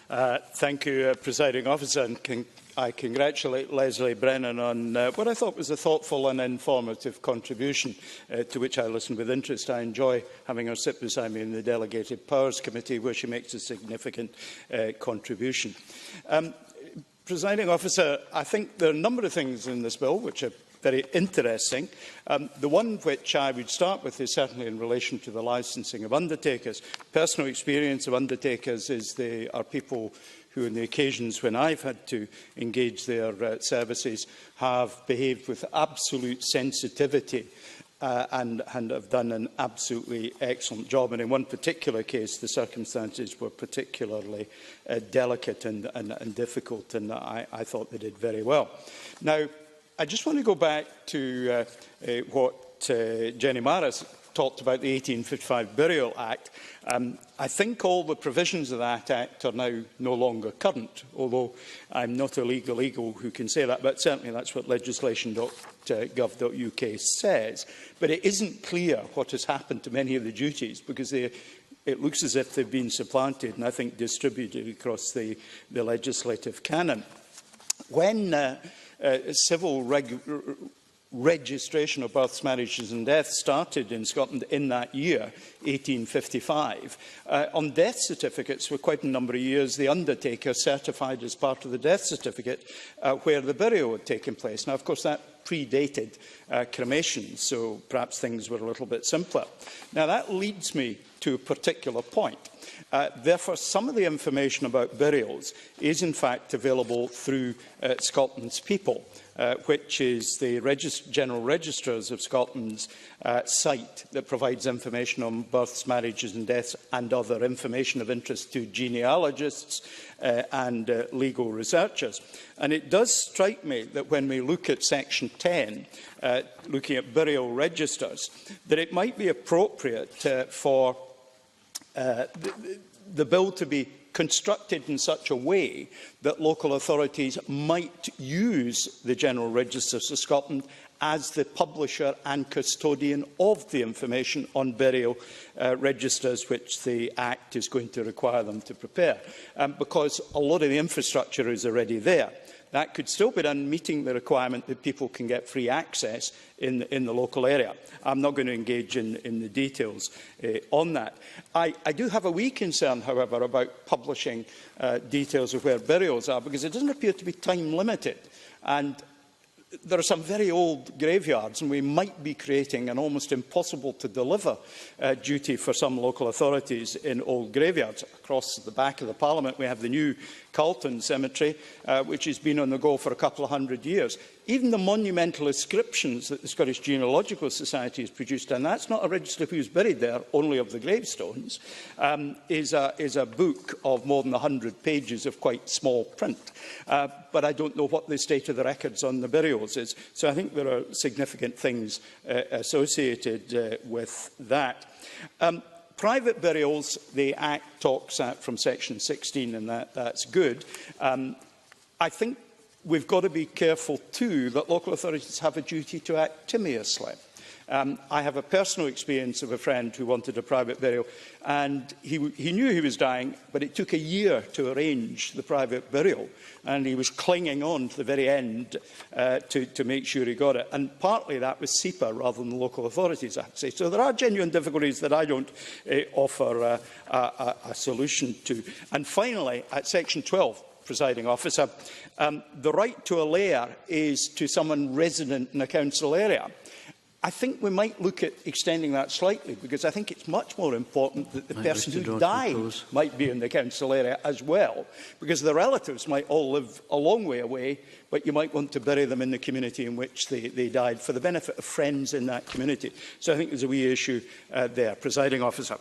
Thank you, Presiding Officer, and I congratulate Leslie Brennan on what I thought was a thoughtful and informative contribution to which I listened with interest. I enjoy having her sit beside me in the Delegated Powers Committee, where she makes a significant contribution. Presiding Officer, I think there are a number of things in this bill which are very interesting. The one which I would start with is certainly in relation to the licensing of undertakers. Personal experience of undertakers is they are people who, on the occasions when I've had to engage their services, have behaved with absolute sensitivity and have done an absolutely excellent job. And in one particular case, the circumstances were particularly delicate and difficult, and I thought they did very well. Now, I just want to go back to what Jenny Maris talked about, the 1855 Burial Act. I think all the provisions of that Act are now no longer current, although I'm not a legal eagle who can say that, but certainly that's what legislation.gov.uk says. But it isn't clear what has happened to many of the duties, because it looks as if they've been supplanted and I think distributed across the legislative canon. When civil registration of births, marriages and deaths started in Scotland in that year, 1855. On death certificates for quite a number of years, the undertaker certified as part of the death certificate where the burial had taken place. Now, of course, that predated cremation, so perhaps things were a little bit simpler. Now, that leads me to a particular point. Therefore, some of the information about burials is in fact available through Scotland's People, which is the General Registrars of Scotland's site that provides information on births, marriages and deaths and other information of interest to genealogists and legal researchers. And it does strike me that when we look at Section 10, looking at burial registers, that it might be appropriate for the bill to be constructed in such a way that local authorities might use the General Registers of Scotland as the publisher and custodian of the information on burial registers which the Act is going to require them to prepare, because a lot of the infrastructure is already there. That could still be done, meeting the requirement that people can get free access in the local area. I'm not going to engage in the details on that. I do have a wee concern, however, about publishing details of where burials are, because it doesn't appear to be time limited. And there are some very old graveyards, and we might be creating an almost impossible to deliver duty for some local authorities in old graveyards. Across the back of the Parliament, we have the new Carlton Cemetery, which has been on the go for a couple of hundred years. Even the monumental inscriptions that the Scottish Genealogical Society has produced, and that's not a register of who's buried there, only of the gravestones, is a book of more than 100 pages of quite small print. But I don't know what the state of the records on the burials is. So I think there are significant things associated with that. Private burials, the Act talks at from Section 16, and that's good. I think we've got to be careful too that local authorities have a duty to act timorously. I have a personal experience of a friend who wanted a private burial, and he knew he was dying, but it took a year to arrange the private burial, and he was clinging on to the very end to make sure he got it. And partly that was SEPA rather than the local authorities, I have to say. So there are genuine difficulties that I don't offer a solution to. And finally, at Section 12, Presiding Officer, the right to a lair is to someone resident in a council area. I think we might look at extending that slightly, because I think it's much more important that the person who died might be in the council area as well, because the relatives might all live a long way away, but you might want to bury them in the community in which they died for the benefit of friends in that community. So I think there's a wee issue there. Presiding Officer.